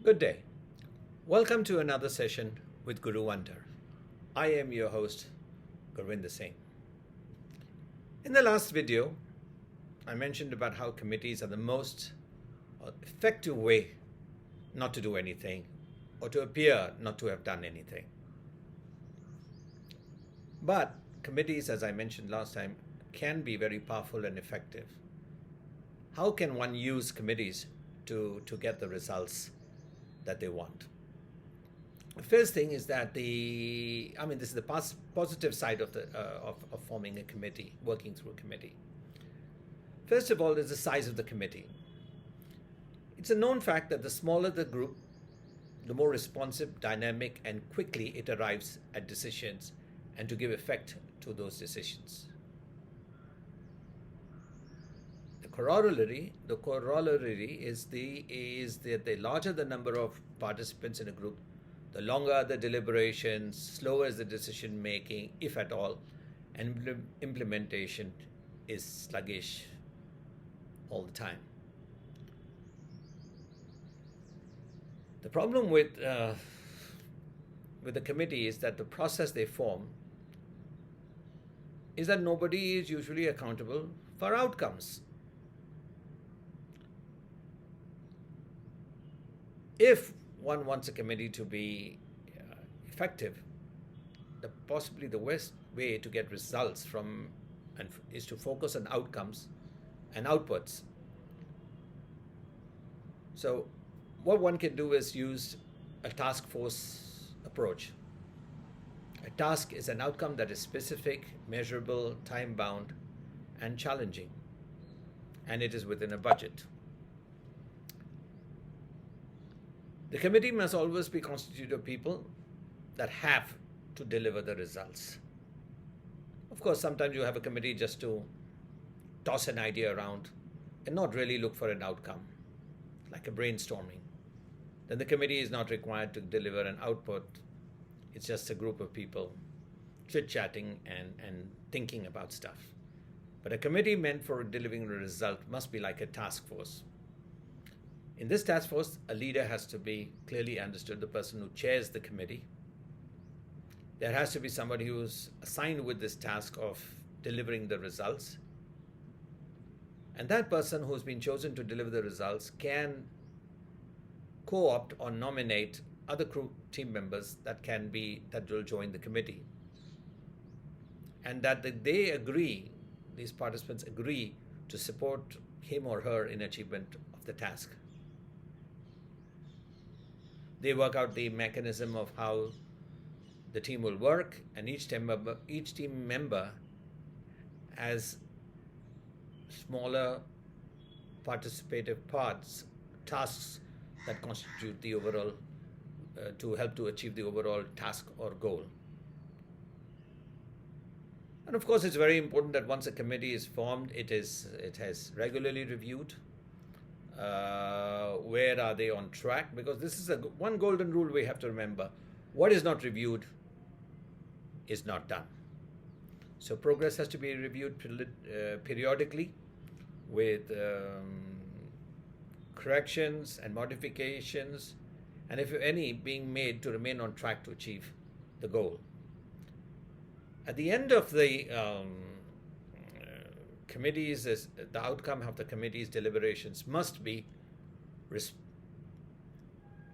Good day. Welcome to another session with Guru Wonder. I am your host, Gurvinder Singh. In the last video, I mentioned about how committees are the most effective way not to do anything or to appear not to have done anything. But committees, as I mentioned last time, can be very powerful and effective. How can one use committees to get the results that they want? The first thing is that this is the positive side of of forming a committee, working through a committee. First of all, is the size of the committee. It's a known fact that the smaller the group, the more responsive, dynamic, and quickly it arrives at decisions and to give effect to those decisions. The corollary is that the larger the number of participants in a group, the longer the deliberations, slower is the decision making, if at all, and implementation is sluggish all the time. The problem with the committee is that the process they form is that nobody is usually accountable for outcomes. If one wants a committee to be effective, possibly the best way to get results is to focus on outcomes and outputs. So what one can do is use a task force approach. A task is an outcome that is specific, measurable, time-bound, and challenging, and it is within a budget. The committee must always be constituted of people that have to deliver the results. Of course, sometimes you have a committee just to toss an idea around and not really look for an outcome, like a brainstorming. Then the committee is not required to deliver an output. It's just a group of people chit-chatting and thinking about stuff. But a committee meant for delivering a result must be like a task force. In this task force, a leader has to be clearly understood, the person who chairs the committee. There has to be somebody who's assigned with this task of delivering the results. And that person who's been chosen to deliver the results can co-opt or nominate other team members that will join the committee. And that these participants agree to support him or her in achievement of the task. They work out the mechanism of how the team will work, and each team member has smaller participative tasks that constitute the overall, to help to achieve the overall task or goal. And of course, it's very important that once a committee is formed, it has regularly reviewed. Where are they on track? Because this is one golden rule we have to remember. What is not reviewed is not done. So progress has to be reviewed periodically with corrections and modifications, and if any, being made to remain on track to achieve the goal. At the end of the the outcome of the committee's deliberations must be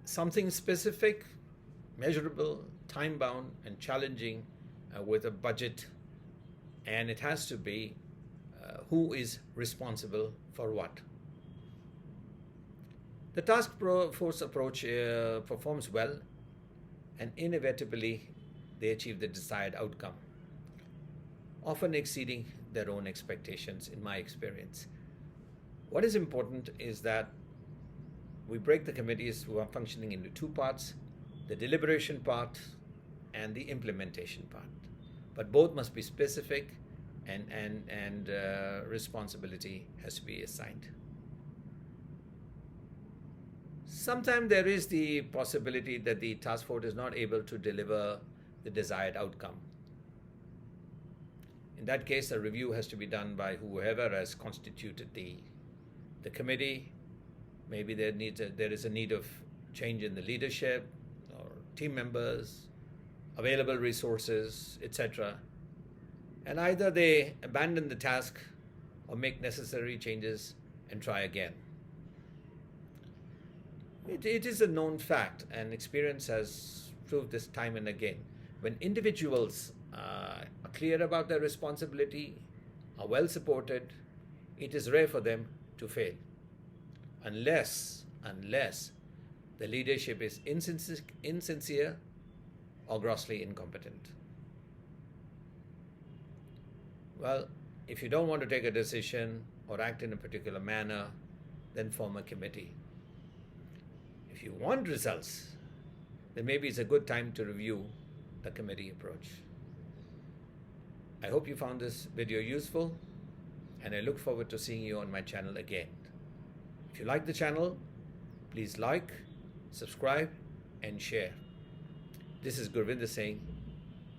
something specific, measurable, time-bound, and challenging with a budget, and it has to be who is responsible for what. The task force approach performs well, and inevitably they achieve the desired outcome, often exceeding their own expectations, in my experience. What is important is that we break the committees who are functioning into two parts, the deliberation part and the implementation part. But both must be specific, and responsibility has to be assigned. Sometimes there is the possibility that the task force is not able to deliver the desired outcome. In that case, a review has to be done by whoever has constituted the committee. Maybe there is a need of change in the leadership or team members, available resources, etc. And either they abandon the task or make necessary changes and try again. It is a known fact, and experience has proved this time and again. When individuals are clear about their responsibility, are well supported, it is rare for them to fail, unless the leadership is insincere or grossly incompetent. Well, if you don't want to take a decision or act in a particular manner, then form a committee. If you want results, then maybe it's a good time to review the committee approach. I hope you found this video useful, and I look forward to seeing you on my channel again. If you like the channel, please like, subscribe, and share. This is Gurvinder Singh,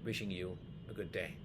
wishing you a good day.